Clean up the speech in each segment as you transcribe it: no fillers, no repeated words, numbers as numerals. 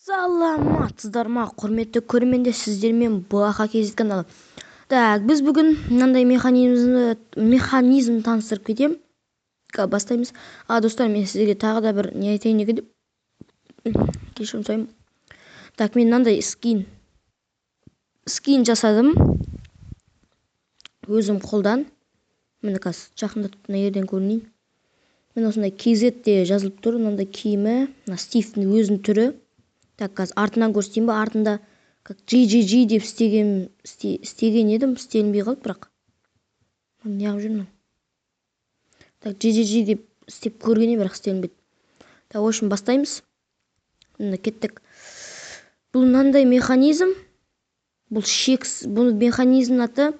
Саламатсыздар ма, құрметті көрермендер, сіздермен Бұлақа кезет каналы. Біз бүгін мынандай механизм таныстырып кетем. Бастаймыз. Достар, мен сіздерге тағы да бір не айтайын деп кешірім сұраймын. Мен мынандай скин жасадым өзім қолдан. Міне қазір жақындатып мына жерден көрінейін. Мен осындай KZ де жазылып тұр. Мынандай киімі, Стивтің өзінің түрі. Қазір артынан көрсетейін ба? Артында как GGG деп істеген едім, істелінбей қалды, бірақ неғып жүрмін. GGG деп істеп көргене, бірақ істелінбейді. В общем, бастаймыз. Мына кеттік. Бұл мынандай механизм. Бұл механизмнің аты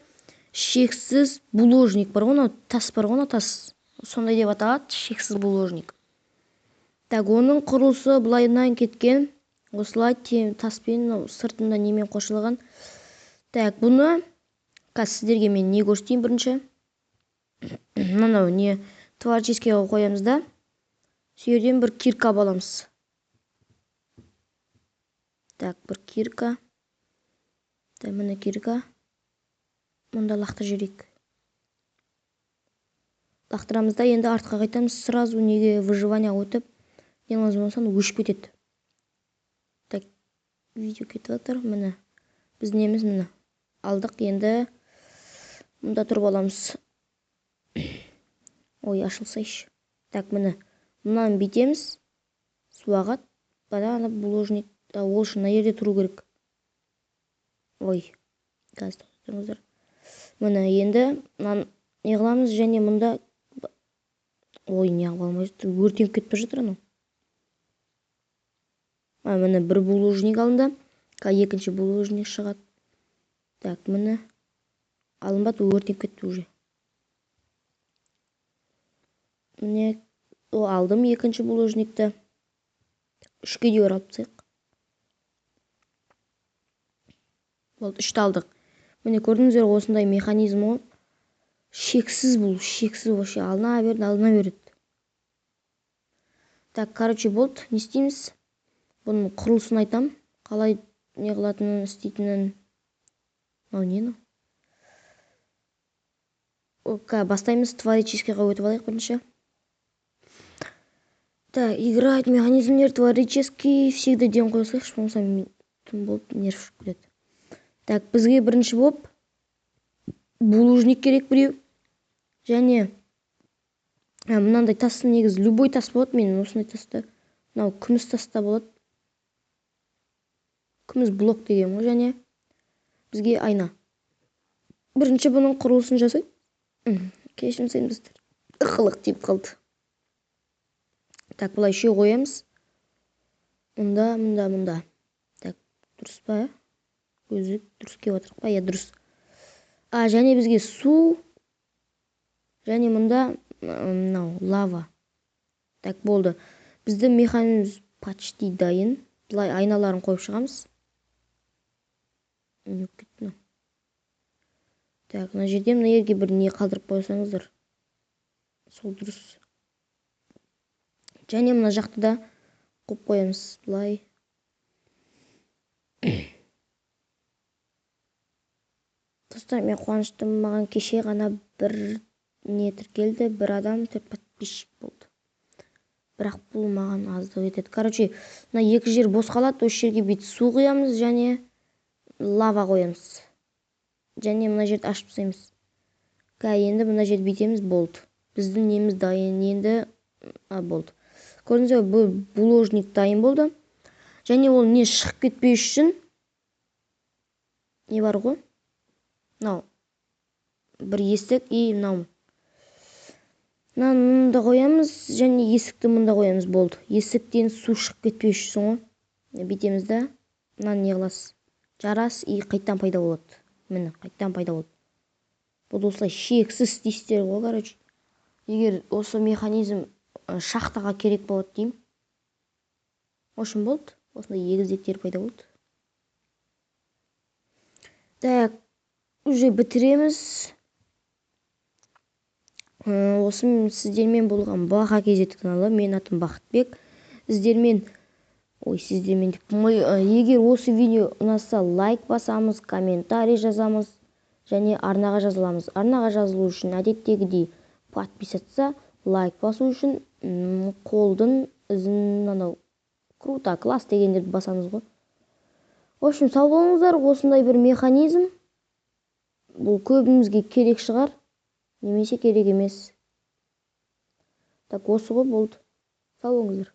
шексіз булыжник бар ғой, тас бар ғой, тас. Сондай деп аталады, шексіз булыжник. Оның құрылысы былайынан кеткен. Осылай таспен сыртында немен қосылған. Бұны сіздерге мен не көрсетейін бірінші. Мынау не творческийге қоямыз да. Сөйден бір кирка аламыз. Бір кирка. Міне кирка. Мұнда лақтыр жүрейік. Лақтырамызда енді артқа қайтамыз. Сразу неге выживание өтіп, не болмаса өшіп кетеді. Видео кетіп жатыр. Міне біз неміз міне алдық. Енді мұнда тұрып аламыз. Ой, ашылсайшы. Міне мынаны бүйтеміз. Су ағады. Ана булыжник ол үшін мына жерде тұру керек. Ой, қазір тұрыңыздар. Міне енді не қыламыз, және мұнда ой, не қылмай жатыр, өртеніп кетіп жатыр анау. Міне бір булыжник алынды. Екінші булыжник шығады. Міне алынбады, өртеніп кетті уже. Міне алдым екінші булыжникті. Үшке де алып тастайық. Болды, үшті алдық. Міне көрдіңіздер, осындай механизм ғой. Шексіз бұл, шексіз вообще алына береді. Короче, болды, не істейміз? Бұның құрылысын айтам. Қалай не қылатынын, істейтінін. Нені? Бастаймыз, творческийге өтіп алайық бірінші. Играть механизмдер творческий всегда дем қойсайықшы, болмаса түн болып нерв жүріп кетеді. Бізге бірінші болып булыжник керек біреу. Және мынандай тасты негіз любой тас болады. Мен осындай тасты, мынау күміс таста болады. Күміс блок деген ғой. Және бізге айна. Бірінші бұның құрылысын жасайды. Кешірім сұраймын достар. Ықылық тиіп қалды. Бұлай үшеу қоямыз. Мұнда. Дұрыс па? Өзі дұрыс кеп отырық па? Дұрыс. Және бізге су. Және мұнда лава. Болды. Бізді механизм почти дайын. Бұлай айналарын қойып шығамыз. Мына жерде мына жерге бір не қалдырып қойсаңыздар. Сол дұрыс. Және мына жақты да қойып қоямыз. Бұлай. Достар, мен қуаныштымын, маған кеше ғана бір не тіркелді, бір адам подписчик болды. Бірақ бұл маған аздық етеді. Короче, мына екі жер бос қалады. Осы жерге бүйтіп су құямыз және лава қоямыз. Және мына жерді ашып тастаймыз. Енді мына жерді бүйтеміз, болды. Біздің неміз дайын, енді болды. Көрдіңіздер, бұл булыжник дайын болды. Және ол не шығып кетпей үшін не бар ғой? Бір есік и мынау. Мұнда қоямыз, және есікті мұнда қоямыз, болды. Есіктен су шығып кетпей үшін ғой. Бүйтеміз да, мынаны не қыласыз? Жарас и қайттан пайда болады. Міне, қайттан пайда болады. Бұл осылай шексіз дейсіздер ғой, короче. Егер осы механизм шахтаға керек болады деймін. Ошын болды. Осындай егіздектер пайда болды. Уже бітіреміз. Осы сіздермен болған Бұлақа кезет каналы. Мен атым Бақытбек. Сіздермен ой сізде мен деп егер осы видео ұнаса лайк басамыз, комментарий жазамыз және арнаға жазыламыз. Арнаға жазылу үшін әдеттегідей подписаться, лайк басу үшін қолдың ізін анау круто, класс дегендерді басамыз ғой. В общем, сау болыңыздар. Осындай бір механизм бұл көбімізге керек шығар, немесе керек емес. Так, осы ғой болды. Сау болыңыздар.